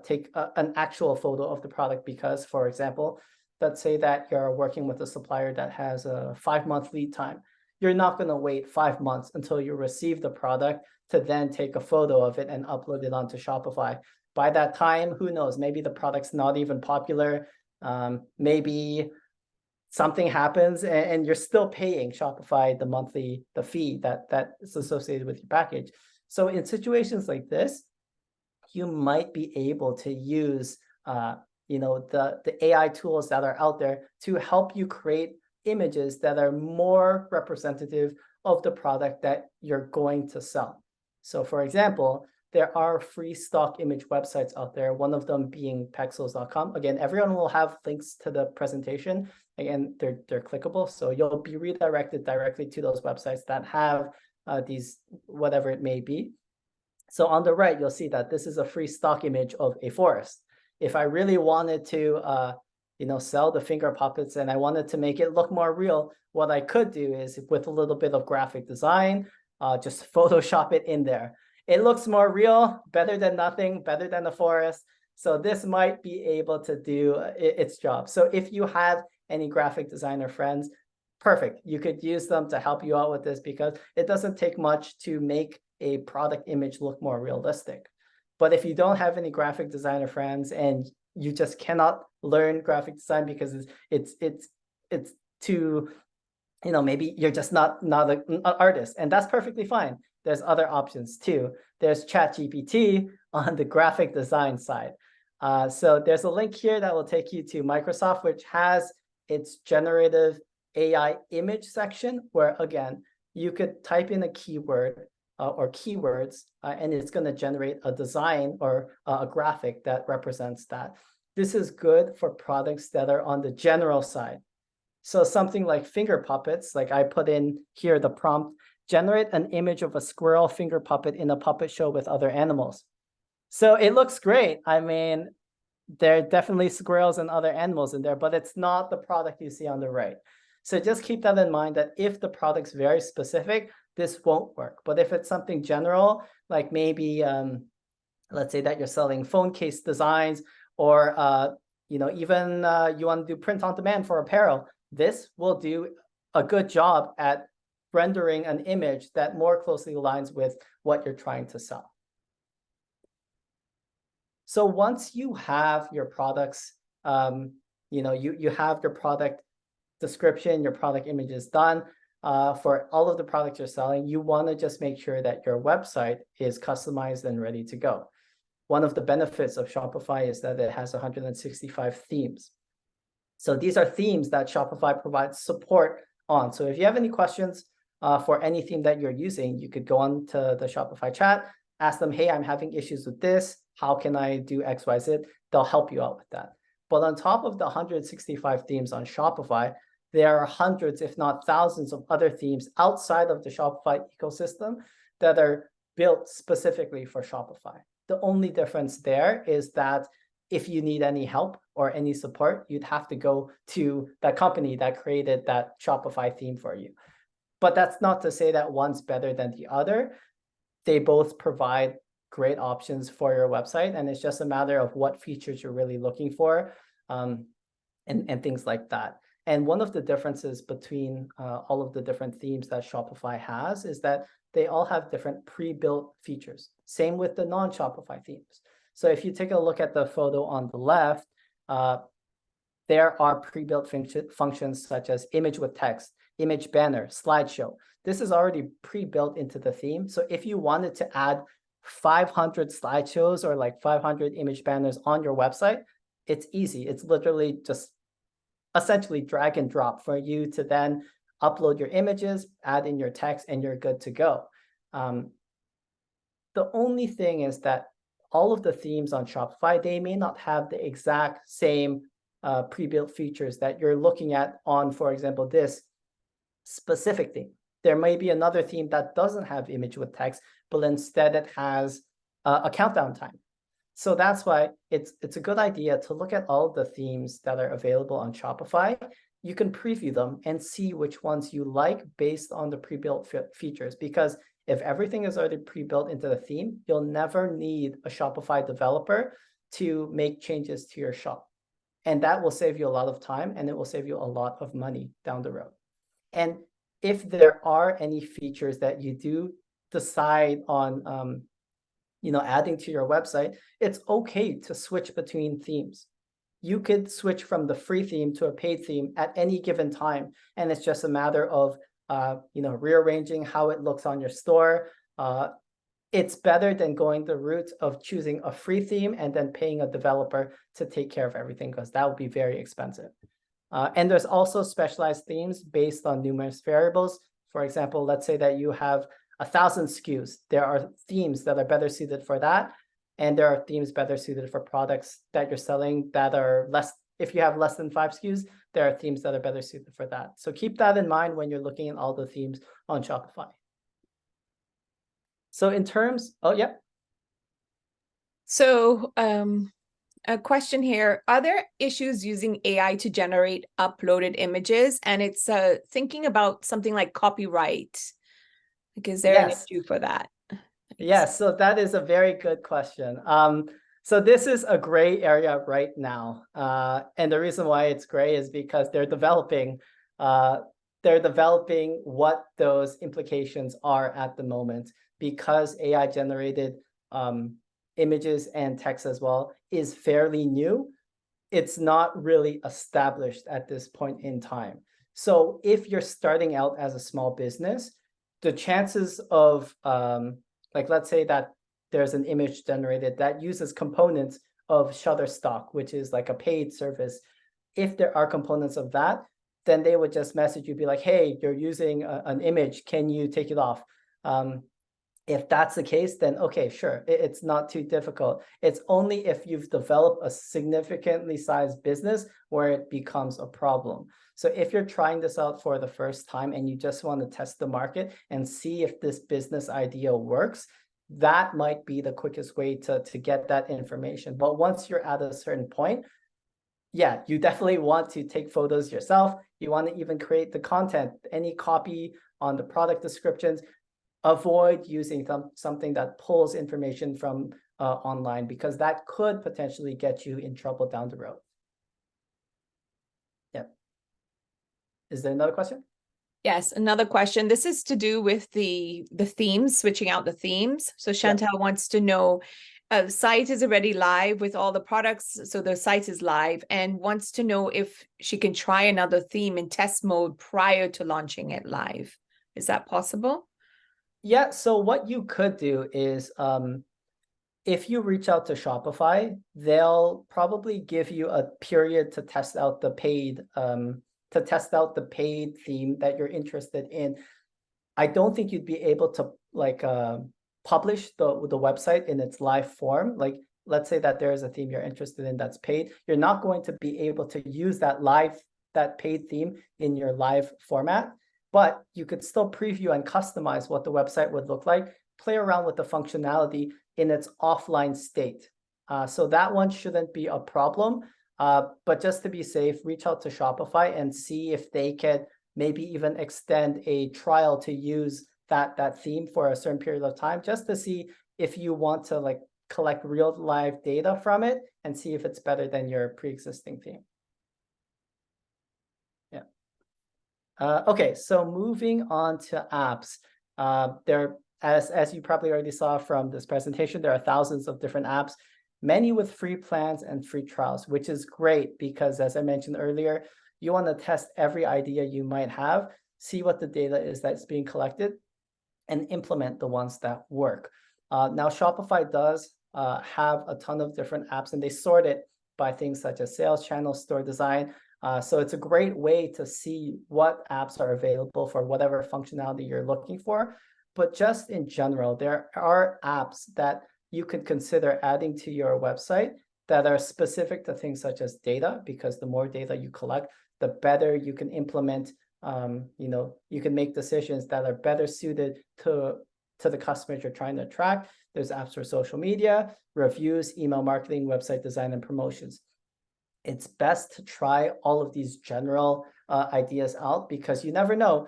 take an actual photo of the product, because, for example, let's say that you're working with a supplier that has a 5-month lead time, you're not going to wait 5 months until you receive the product to then take a photo of it and upload it onto Shopify. By that time, who knows, maybe the product's not even popular. Maybe something happens and you're still paying Shopify the fee that is associated with your package. So in situations like this, you might be able to use the AI tools that are out there to help you create images that are more representative of the product that you're going to sell. So for example, there are free stock image websites out there, one of them being pexels.com. Again, everyone will have links to the presentation. Again, they're clickable, so you'll be redirected directly to those websites that have these, whatever it may be. So on the right, you'll see that this is a free stock image of a forest. If I really wanted to sell the finger puppets and I wanted to make it look more real, what I could do is, with a little bit of graphic design, just Photoshop it in there. It looks more real, better than nothing, better than the forest. So this might be able to do its job. So if you have any graphic designer friends, perfect. You could use them to help you out with this, because it doesn't take much to make a product image look more realistic. But if you don't have any graphic designer friends and you just cannot learn graphic design because it's too, maybe you're just not an artist, and that's perfectly fine. There's other options too. There's ChatGPT on the graphic design side. So there's a link here that will take you to Microsoft, which has its generative AI image section, where again, you could type in a keyword or keywords, and it's going to generate a design or a graphic that represents that. This is good for products that are on the general side. So something like finger puppets, like I put in here the prompt, generate an image of a squirrel finger puppet in a puppet show with other animals. So it looks great. I mean, there are definitely squirrels and other animals in there, but it's not the product you see on the right. So just keep that in mind, that if the product's very specific, this won't work. But if it's something general, like maybe, let's say that you're selling phone case designs, or even you want to do print on demand for apparel, this will do a good job at rendering an image that more closely aligns with what you're trying to sell. So once you have your products, you have your product description, your product images done for all of the products you're selling, you want to just make sure that your website is customized and ready to go. One of the benefits of Shopify is that it has 165 themes. So these are themes that Shopify provides support on. So if you have any questions for any theme that you're using, you could go on to the Shopify chat, ask them, hey, I'm having issues with this. How can I do X, Y, Z? They'll help you out with that. But on top of the 165 themes on Shopify, there are hundreds, if not thousands, of other themes outside of the Shopify ecosystem that are built specifically for Shopify. The only difference there is that if you need any help or any support, you'd have to go to that company that created that Shopify theme for you. But that's not to say that one's better than the other. They both provide great options for your website, and it's just a matter of what features you're really looking for, and things like that. And one of the differences between all of the different themes that Shopify has is that they all have different pre-built features. Same with the non-Shopify themes. So if you take a look at the photo on the left, there are pre-built functions such as image with text, image banner, slideshow. This is already pre-built into the theme. So if you wanted to add 500 slideshows or like 500 image banners on your website, it's easy. It's literally just essentially drag and drop for you to then upload your images, add in your text, and you're good to go. The only thing is that all of the themes on Shopify, they may not have the exact same pre-built features that you're looking at on, for example, this specific theme. There may be another theme that doesn't have image with text, but instead it has a countdown time. So that's why it's a good idea to look at all the themes that are available on Shopify. You can preview them and see which ones you like based on the pre-built features. Because if everything is already pre-built into the theme, you'll never need a Shopify developer to make changes to your shop. And that will save you a lot of time, and it will save you a lot of money down the road. And if there are any features that you do decide on adding to your website, it's okay to switch between themes. You could switch from the free theme to a paid theme at any given time. And it's just a matter of rearranging how it looks on your store. It's better than going the route of choosing a free theme and then paying a developer to take care of everything, because that would be very expensive. And there's also specialized themes based on numerous variables. For example, let's say that you have 1,000 SKUs. There are themes that are better suited for that. And there are themes better suited for products that you're selling that are less. If you have less than 5 SKUs, there are themes that are better suited for that. So keep that in mind when you're looking at all the themes on Shopify. So in terms, So a question here, are there issues using AI to generate uploaded images? And it's thinking about something like copyright. Like, is there an issue for that? Yes, so that is a very good question. So this is a gray area right now. And the reason why it's gray is because they're developing what those implications are at the moment, because AI generated images and text as well is fairly new. It's not really established at this point in time. So if you're starting out as a small business, the chances of let's say that there's an image generated that uses components of Shutterstock, which is like a paid service. If there are components of that, then they would just message you, be like, hey, you're using an image, can you take it off? If that's the case, then okay, sure, it's not too difficult. It's only if you've developed a significantly sized business where it becomes a problem. So if you're trying this out for the first time and you just want to test the market and see if this business idea works, that might be the quickest way to get that information. But once you're at a certain point, yeah, you definitely want to take photos yourself. You want to even create the content, any copy on the product descriptions. Avoid using something that pulls information from online, because that could potentially get you in trouble down the road. Yep. Is there another question? Yes, another question. This is to do with the themes, switching out the themes. So Chantal wants to know, site is already live with all the products, so the site is live, and wants to know if she can try another theme in test mode prior to launching it live. Is that possible? Yeah, so what you could do is if you reach out to Shopify, they'll probably give you a period to test out the paid theme that you're interested in. I don't think you'd be able to publish the website in its live form. Like, let's say that there is a theme you're interested in that's paid. You're not going to be able to use that paid theme in your live format, but you could still preview and customize what the website would look like, play around with the functionality in its offline state. So that one shouldn't be a problem. But just to be safe, reach out to Shopify and see if they can maybe even extend a trial to use that theme for a certain period of time, just to see if you want to collect real live data from it and see if it's better than your pre-existing theme. Yeah. Okay, so moving on to apps. As you probably already saw from this presentation, there are thousands of different apps, many with free plans and free trials, which is great because, as I mentioned earlier, you want to test every idea you might have, see what the data is that's being collected, and implement the ones that work. Now, Shopify does have a ton of different apps, and they sort it by things such as sales channel, store design. So it's a great way to see what apps are available for whatever functionality you're looking for. But just in general, there are apps that you could consider adding to your website that are specific to things such as data, because the more data you collect, the better you can implement. You can make decisions that are better suited to the customers you're trying to attract. There's apps for social media, reviews, email marketing, website design, and promotions. It's best to try all of these general ideas out, because you never know.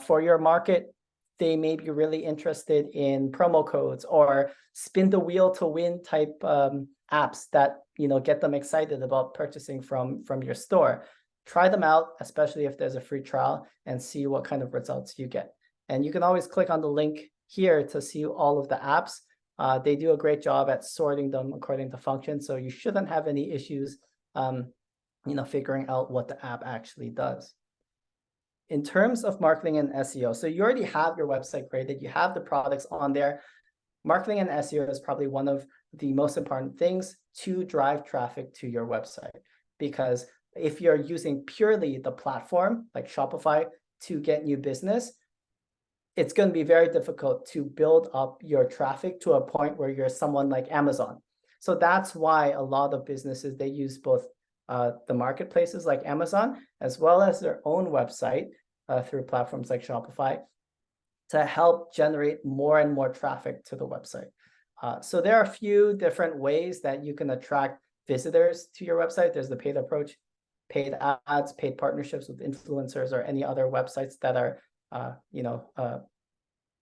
For your market, they may be really interested in promo codes or spin the wheel to win type apps that get them excited about purchasing from your store. try them out, especially if there's a free trial, and see what kind of results you get. And you can always click on the link here to see all of the apps. They do a great job at sorting them according to function, so you shouldn't have any issues, figuring out what the app actually does. In terms of marketing and SEO, so you already have your website created, you have the products on there. Marketing and SEO is probably one of the most important things to drive traffic to your website, because if you're using purely the platform like Shopify to get new business, it's going to be very difficult to build up your traffic to a point where you're someone like Amazon. So that's why a lot of businesses, they use both the marketplaces like Amazon, as well as their own website through platforms like Shopify, to help generate more and more traffic to the website. So there are a few different ways that you can attract visitors to your website. There's the paid approach, paid ads, paid partnerships with influencers, or any other websites that are,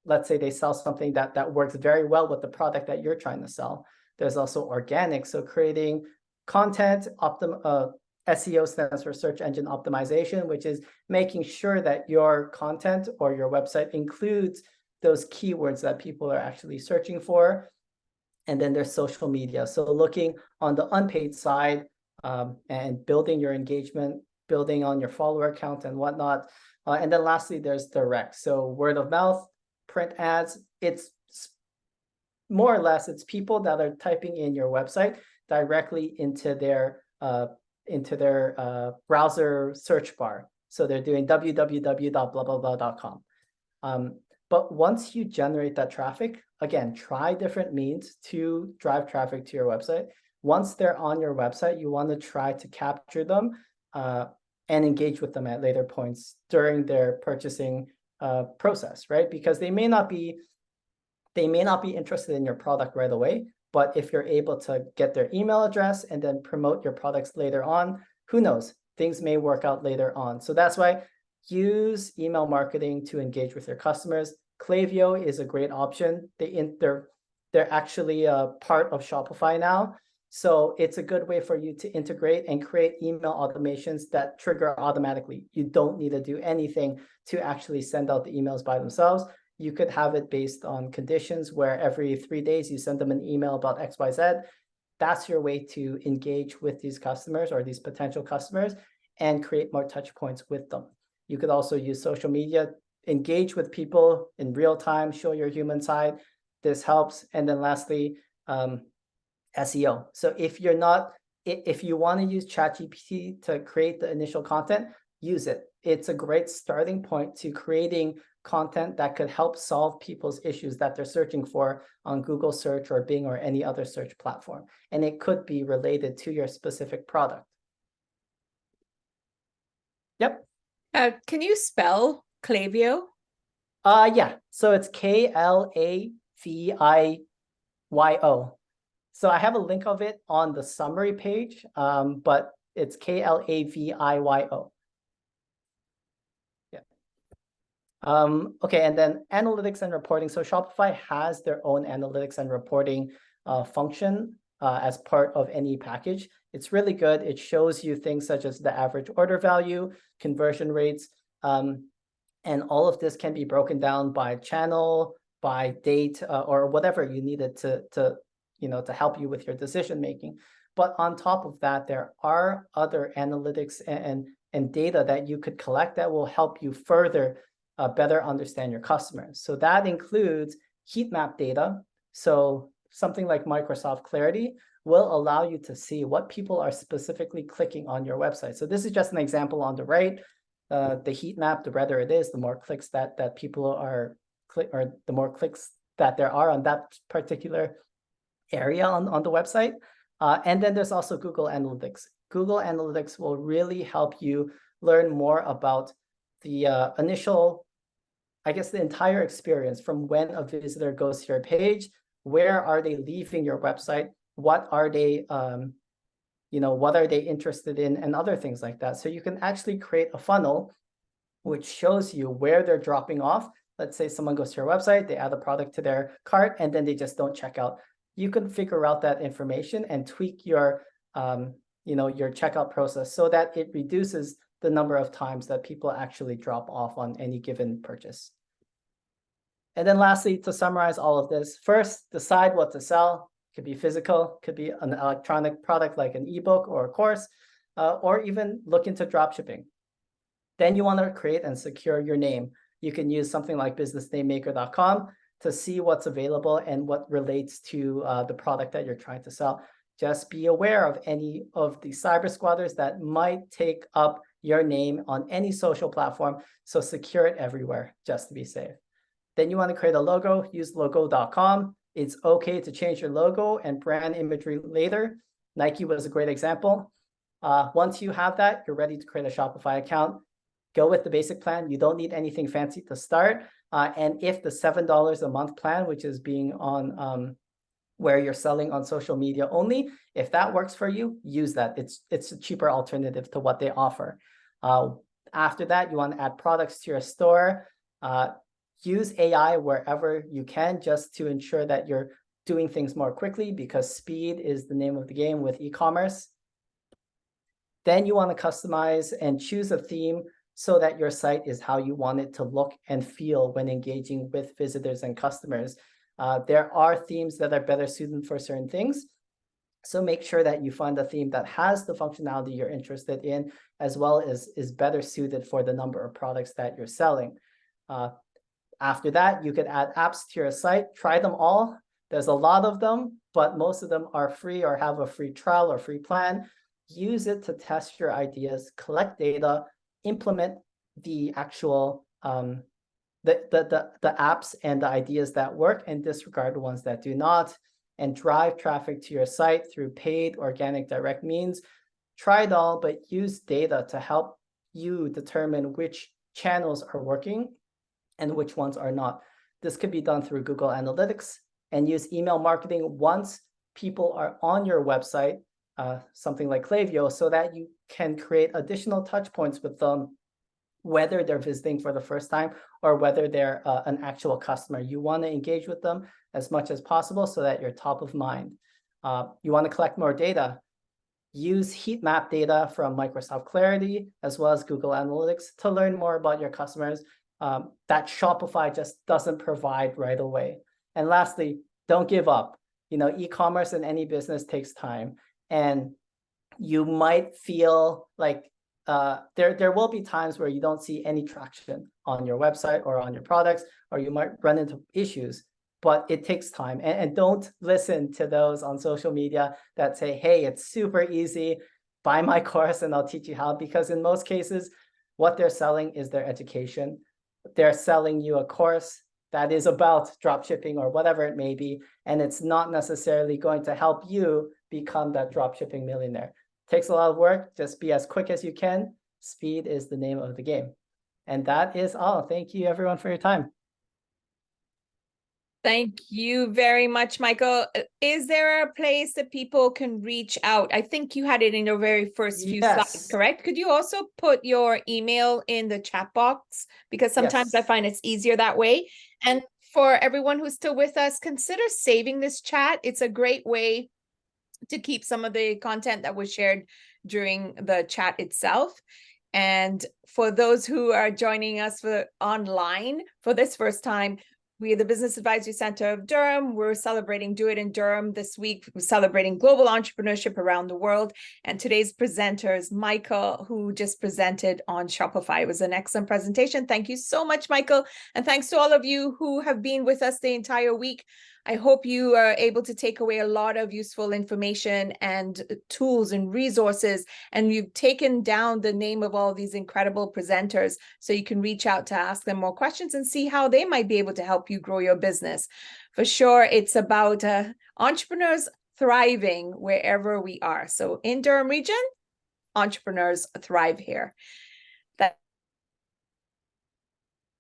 let's say they sell something that works very well with the product that you're trying to sell. There's also organic, so creating content. SEO stands for search engine optimization, which is making sure that your content or your website includes those keywords that people are actually searching for. And then there's social media, so looking on the unpaid side and building your engagement, building on your follower count and whatnot. And then lastly, there's direct, so word of mouth, print ads. It's more or less, it's people that are typing in your website directly into their browser search bar. So they're doing www.blablabla.com. But once you generate that traffic, again, try different means to drive traffic to your website. Once they're on your website, you want to try to capture them and engage with them at later points during their purchasing process, right? Because they may not be interested in your product right away, but if you're able to get their email address and then promote your products later on, who knows? Things may work out later on. So that's why use email marketing to engage with your customers. Klaviyo is a great option. They're actually a part of Shopify now. So it's a good way for you to integrate and create email automations that trigger automatically. You don't need to do anything to actually send out the emails by themselves. You could have it based on conditions where every 3 days you send them an email about XYZ. That's your way to engage with these customers or these potential customers and create more touch points with them. You could also use social media, engage with people in real time, show your human side. This helps. And then lastly, SEO. So if you want to use ChatGPT to create the initial content, use it. It's a great starting point to creating content that could help solve people's issues that they're searching for on Google search or Bing or any other search platform. And it could be related to your specific product. Yep. Can you spell Klaviyo? Yeah. So it's Klaviyo. So I have a link of it on the summary page, but it's Klaviyo. Okay, and then analytics and reporting. So Shopify has their own analytics and reporting function as part of any package. It's really good. It shows you things such as the average order value, conversion rates, and all of this can be broken down by channel, by date, or whatever you needed to help you with your decision making. But on top of that, there are other analytics and data that you could collect that will help you further better understand your customers. So that includes heat map data. So something like Microsoft Clarity will allow you to see what people are specifically clicking on your website. So this is just an example on the right. The heat map, the redder it is, the more clicks that people are or the more clicks that there are on that particular area on the website. And then there's also Google Analytics. Google Analytics will really help you learn more about the the entire experience from when a visitor goes to your page, where are they leaving your website, what are they, what are they interested in, and other things like that. So you can actually create a funnel which shows you where they're dropping off. Let's say someone goes to your website, they add a product to their cart, and then they just don't check out. You can figure out that information and tweak your checkout process so that it reduces the number of times that people actually drop off on any given purchase. And then lastly, to summarize all of this, first, decide what to sell. Could be physical, could be an electronic product like an ebook or a course, or even look into dropshipping. Then you want to create and secure your name. You can use something like businessnamemaker.com to see what's available and what relates to the product that you're trying to sell. Just be aware of any of the cyber squatters that might take up your name on any social platform. So secure it everywhere just to be safe. Then you want to create a logo, use logo.com. It's okay to change your logo and brand imagery later. Nike was a great example. Once you have that, you're ready to create a Shopify account. Go with the basic plan. You don't need anything fancy to start. And if the $7 a month plan, which is being on where you're selling on social media only, if that works for you, use that. It's a cheaper alternative to what they offer. After that, you want to add products to your store. Use AI wherever you can just to ensure that you're doing things more quickly, because speed is the name of the game with e-commerce. Then you want to customize and choose a theme so that your site is how you want it to look and feel when engaging with visitors and customers. There are themes that are better suited for certain things. So make sure that you find a theme that has the functionality you're interested in, as well as is better suited for the number of products that you're selling. After that, you could add apps to your site. Try them all. There's a lot of them, but most of them are free or have a free trial or free plan. Use it to test your ideas, collect data, implement the actual the apps and the ideas that work, and disregard the ones that do not, and drive traffic to your site through paid, organic, direct means. Try it all, but use data to help you determine which channels are working and which ones are not. This could be done through Google Analytics, and use email marketing once people are on your website, something like Klaviyo, so that you can create additional touch points with them, whether they're visiting for the first time or whether they're an actual customer. You want to engage with them as much as possible so that you're top of mind. You want to collect more data. Use heat map data from Microsoft Clarity as well as Google Analytics to learn more about your customers that Shopify just doesn't provide right away. And lastly, don't give up. E-commerce in any business takes time, and you might feel like there will be times where you don't see any traction on your website or on your products, or you might run into issues, but it takes time. And don't listen to those on social media that say, hey, it's super easy, buy my course and I'll teach you how, because in most cases, what they're selling is their education. They're selling you a course that is about dropshipping or whatever it may be, and it's not necessarily going to help you become that dropshipping millionaire. Takes a lot of work. Just be as quick as you can. Speed is the name of the game. And that is all. Thank you, everyone, for your time. Thank you very much, Michael. Is there a place that people can reach out? I think you had it in your very first few slides, correct? Could you also put your email in the chat box? Because sometimes I find it's easier that way. And for everyone who's still with us, consider saving this chat. It's a great way to keep some of the content that was shared during the chat itself. And for those who are joining us online for this first time, we are the Business Advisory Center of Durham. We're celebrating Do It in Durham this week. We're celebrating global entrepreneurship around the world. And today's presenter is Michael, who just presented on Shopify. It was an excellent presentation. Thank you so much, Michael. And thanks to all of you who have been with us the entire week. I hope you are able to take away a lot of useful information and tools and resources, and you've taken down the name of all these incredible presenters so you can reach out to ask them more questions and see how they might be able to help you grow your business. For sure, it's about entrepreneurs thriving wherever we are. So in Durham Region, entrepreneurs thrive here.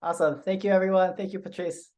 Awesome. Thank you, everyone. Thank you, Patrice.